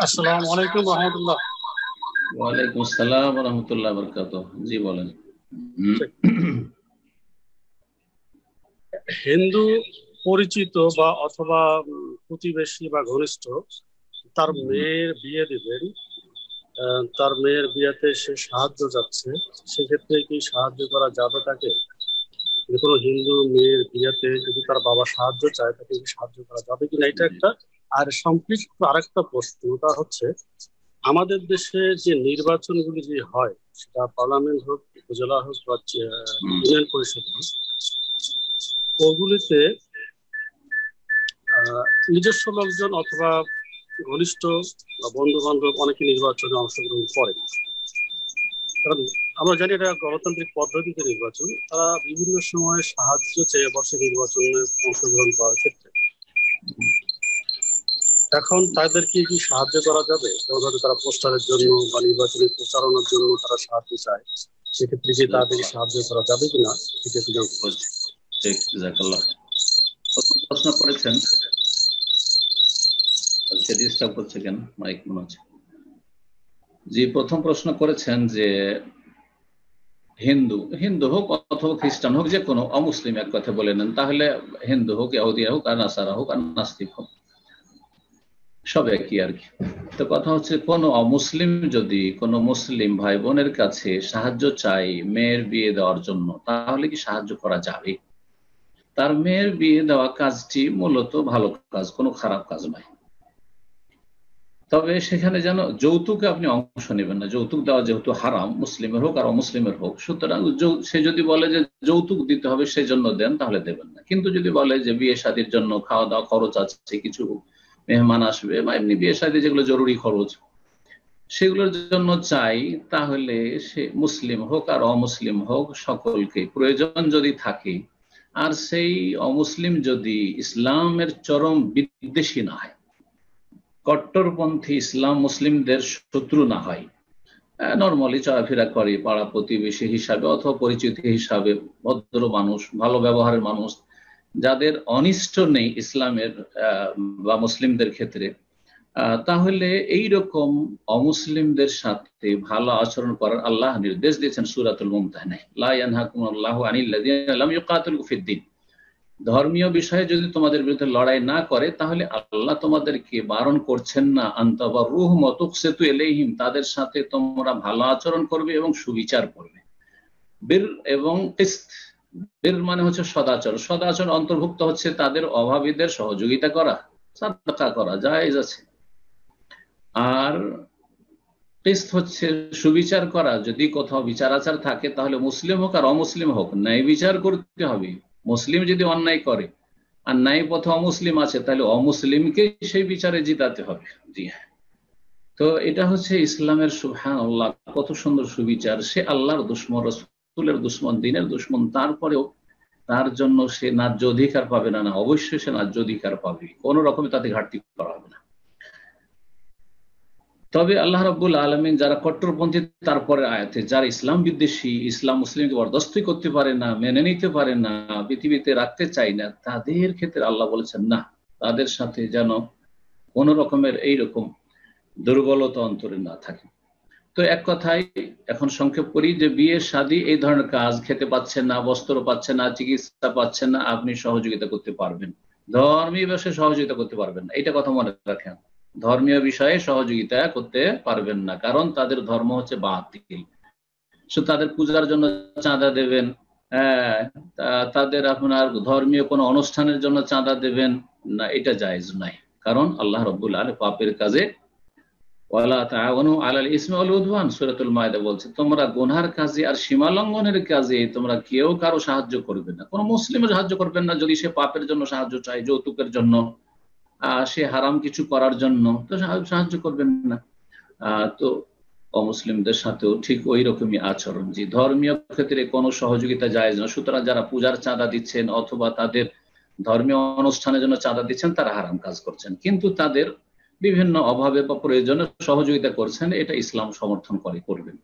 আসসালামু আলাইকুম রহমতুল্লাহ। ওয়ালাইকুম আসসালাম ওয়া রাহমাতুল্লাহি ওয়া বারাকাতুহু। জি বলেন। হিন্দু পরিচিত বা অথবা প্রতিবেশী বা ঘনিষ্ঠ তার মেয়ের বিয়ে দিবেন, তার মেয়ের বিয়েতে সে সাহায্য যাচ্ছে, সেক্ষেত্রে কি সাহায্য করা যাবে তাকে? যে কোনো হিন্দু মেয়ের বিয়েতে যদি তার বাবা সাহায্য চায়, তাকে কি সাহায্য করা যাবে কিনা, এটা একটা। আর সম্পৃক্ত আরেকটা প্রশ্নটা হচ্ছে, আমাদের দেশে যে নির্বাচনগুলি যে হয়, সেটা পার্লামেন্ট হোক, উপজেলা হোক বা ইউনিয়ন পরিষদ হোক, ওগুলিতে নিজস্ব লোকজন অথবা ঘনিষ্ঠ বা বন্ধু বান্ধব অনেকে নির্বাচনে অংশগ্রহণ করে। কারণ আমরা জানি এটা গণতান্ত্রিক পদ্ধতিতে নির্বাচন, তারা বিভিন্ন সময় সাহায্য চেয়ে বসে নির্বাচনে অংশগ্রহণ করার ক্ষেত্রে। এখন তাদেরকে কি সাহায্য করা যাবে? যেমন হয়তো তারা পোস্টারের জন্য বা নির্বাচনী প্রচারণার জন্য তারা সাহায্য চায়, সেক্ষেত্রে কি তাদেরকে সাহায্য করা যাবে কিনা, এটা একটু জানতে চাই। ঠিক, জাযাকাল্লাহ। প্রথম প্রশ্ন করেছেন, আজকে ডিস্টার্ব করছে কেন মাইক মনে হচ্ছে। জি, প্রথম প্রশ্ন করেছেন যে হিন্দু হিন্দু হোক অথবা খ্রিস্টান হোক, যে কোনো অমুসলিম এক কথা বলে নেন, তাহলে হিন্দু হোক, ইহুদিয়া হোক, আর নাসারা হোক, আর নাস্তিক হোক, সব একই আর কি। তো কথা হচ্ছে, কোন অমুসলিম যদি কোনো মুসলিম ভাই বোনের কাছে সাহায্য চাই মেয়ের বিয়ে দেওয়ার জন্য, তাহলে কি সাহায্য করা যাবে? তার মেয়ের বিয়ে দেওয়া কাজটি মূলত ভালো কাজ, কোনো খারাপ কাজ নয়। তবে সেখানে যেন যৌতুকে আপনি অংশ নেবেন না। যৌতুক দেওয়া যেহেতু হারাম, মুসলিমের হোক আর অমুসলিমের হোক, সুতরাং সে যদি বলে যে যৌতুক দিতে হবে সেই জন্য দেন, তাহলে দেবেন না। কিন্তু যদি বলে যে বিয়ে শাদীর জন্য খাওয়া দাওয়া খরচ আছে, কিছু মেহমান আসবে, বা এমনি বিয়ে শাদী যেগুলো জরুরি খরচ, সেগুলোর জন্য চাই, তাহলে সে মুসলিম হোক আর অমুসলিম হোক, সকলকে প্রয়োজন যদি থাকে, আর সেই অমুসলিম যদি ইসলামের চরম বিদ্বেষী না হয়, কট্টরপন্থী ইসলাম মুসলিমদের শত্রু না হয়, নর্মালি চলাফেরা করে পাড়া প্রতিবেশী হিসাবে অথবা পরিচিত হিসাবে, ভদ্র মানুষ, ভালো ব্যবহারের মানুষ, যাদের অনিষ্ট নেই ইসলামের বা মুসলিমদের ক্ষেত্রে, তাহলে এই রকম অমুসলিমদের সাথে ভালো আচরণ করার আল্লাহ নির্দেশ দিয়েছেন সূরাতুল মুমতাহানায়, লা ইয়ানহাকুমুল্লাহু আনিল্লাযীনা লাম ইউকাতিলুকুম ফিদ-দীন। ধর্মীয় বিষয়ে যদি তোমাদের বিরুদ্ধে লড়াই না করে, তাহলে আল্লাহ তোমাদেরকে বারণ করছেন না আনতাবাররুহুম ওয়া তুকসিতু ইলাইহিম, তাদের সাথে তোমরা ভালো আচরণ করবে এবং সুবিচার করবে। বীর এবং কিসত, বীর মানে হচ্ছে সদাচর, সদাচর অন্তর্ভুক্ত হচ্ছে তাদের অভাবীদের সহযোগিতা করা, সাদকা করা জায়েজ আছে। আর কিসত হচ্ছে সুবিচার করা। যদি কোথাও বিচার আচার থাকে, তাহলে মুসলিম হোক আর অমুসলিম হোক, ন্যায় বিচার করতে হবে। মুসলিম যদি অন্যায় করে আর ন্যায় পথে অমুসলিম আছে, তাহলে অমুসলিমকে সেই বিচারে জিতাতে হবে। জি হ্যাঁ, তো এটা হচ্ছে ইসলামের, সুবহানাল্লাহ, কত সুন্দর সুবিচার। সে আল্লাহর দুশমন, রাসূলের দুশমন, দ্বীনের দুশমন, তারপরেও তার জন্য সে ন্যায্য অধিকার পাবে না? না, অবশ্যই সে ন্যায্য অধিকার পাবে, কোন রকমে তাতে ঘাটতি করা হবে না। তবে আল্লাহ রাব্বুল আলামিন যারা কট্টরপন্থী, তারপরে আয়াতে যারা ইসলাম বিদ্বেষী, ইসলাম মুসলিমকে বরদাস্ত করতে পারে না, মেনে নিতে পারে না, পৃথিবীতে রাখতে চায় না, তাদের ক্ষেত্রে আল্লাহ বলেছেন না, তাদের সাথে যেন কোন রকমের এইরকম দুর্বলতা অন্তরে না থাকে। তো এক কথায় এখন সংক্ষেপ করি যে বিয়ে শাদী এই ধরনের কাজ, খেতে পাচ্ছেন না, বস্ত্র পাচ্ছেন না, চিকিৎসা পাচ্ছেন না, আপনি সহযোগিতা করতে পারবেন। ধর্মীয় বিষয়ে সহযোগিতা করতে পারবেন না, এটা কথা মনে রাখেন। ধর্মীয় বিষয়ে সহযোগিতা করতে পারবেন না, কারণ তাদের ধর্ম হচ্ছে বাতিল। তাদের পূজার জন্য চাঁদা দেবেন, তাদের আপনার ধর্মীয় কোনো অনুষ্ঠানের জন্য চাঁদা দেবেন না, এটা জায়েজ নাই। কারণ আল্লাহ রাব্বুল আলামিন পাপের কাজে ওয়ালা তাআওয়ানু আলাল ইসমি ওয়াল উদওয়ান, সূরাতুল মায়েদা বলছে, তোমরা গুনাহের কাজে আর সীমা লঙ্ঘনের কাজে তোমরা কেউ কারো সাহায্য করবে না। কোনো মুসলিমও সাহায্য করবেন না যদি সে পাপের জন্য সাহায্য চায়, যৌতুকের জন্য, সে হারাম কিছু করার জন্য, তো সাহায্য করবেন না। তো অমুসলিমদের সাথেও ঠিক ওই রকমই আচরণ। যে ধর্মীয় ক্ষেত্রে কোনো সহযোগিতা জায়েজ না। সুতরাং যারা পূজার চাঁদা দিচ্ছেন অথবা তাদের ধর্মীয় অনুষ্ঠানের জন্য চাঁদা দিচ্ছেন, তারা হারাম কাজ করছেন। কিন্তু তাদের বিভিন্ন অভাবে বা প্রয়োজনে সহযোগিতা করছেন, এটা ইসলাম সমর্থন করে, করবেন।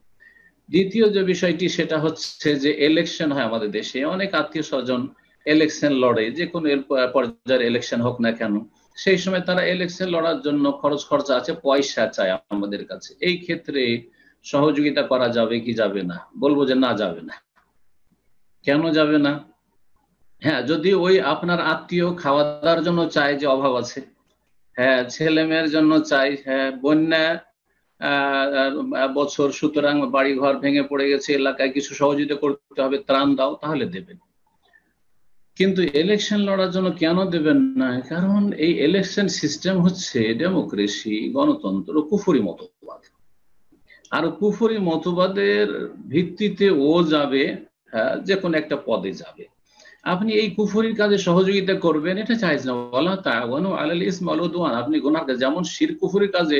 দ্বিতীয় যে বিষয়টি, সেটা হচ্ছে যে ইলেকশন হয় আমাদের দেশে, অনেক আত্মীয় স্বজন ইলেকশন লড়ে, যে কোনো পর্যায়ের ইলেকশন হোক না কেন, সেই সময় তারা ইলেকশন লড়ার জন্য খরচ খরচা আছে, পয়সা চায় আমাদের কাছে। এই ক্ষেত্রে সহযোগিতা করা যাবে কি যাবে না? বলবো যে না, যাবে না। কেন যাবে না? হ্যাঁ, যদি ওই আপনার আত্মীয় খাওয়া দাওয়ার জন্য চায়, যে অভাব আছে, হ্যাঁ ছেলে মেয়ের জন্য চাই, হ্যাঁ বন্যা বছর, সুতরাং বাড়ি ঘর ভেঙে পড়ে গেছে, এলাকায় কিছু সহযোগিতা করতে হবে, ত্রাণ দাও, তাহলে দেবেন। কিন্তু ইলেকশন লড়ার জন্য কেন দেবেন না? কারণ এই ইলেকশন সিস্টেম হচ্ছে ডেমোক্রেসি, গণতন্ত্র, কুফরি মতবাদ। আর কুফরি মতবাদের ভিত্তিতে ও যাবে, যে কোনো একটা পদে যাবে। আপনি এই কুফরির কাজে সহযোগিতা করবেন, এটা জায়েজ না। ওয়ালা তাআওয়ানু আলাল ইসমি ওয়াল উদওয়ান, আপনি গুনাহ, যেমন শিরক কুফরির কাজে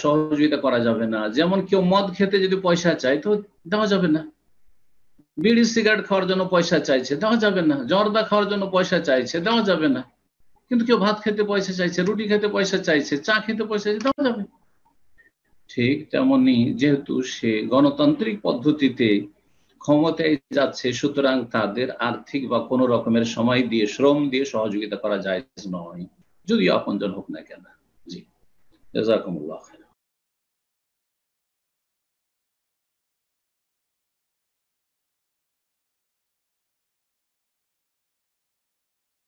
সহযোগিতা করা যাবে না। যেমন কেউ মদ খেতে যদি পয়সা চায় তো দেওয়া যাবে না, বিড়ি সিগারেট খাওয়ার জন্য পয়সা চাইছে, দেওয়া যাবে না, জর্দা খাওয়ার জন্য পয়সা চাইছে, দেওয়া যাবে না। কিন্তু কেউ ভাত খেতে পয়সা চাইছে, রুটি খেতে পয়সা চাইছে, চা খেতে পয়সা চাইছে, দেওয়া যাবে। ঠিক তেমনি যেহেতু সে গণতান্ত্রিক পদ্ধতিতে ক্ষমতায় যাচ্ছে, সুতরাং তাদের আর্থিক বা কোনো রকমের সময় দিয়ে, শ্রম দিয়ে সহযোগিতা করা যায় নয়, যদি আপনজন হোক না কেন। জি, জাযাকুমুল্লাহ খায়রান।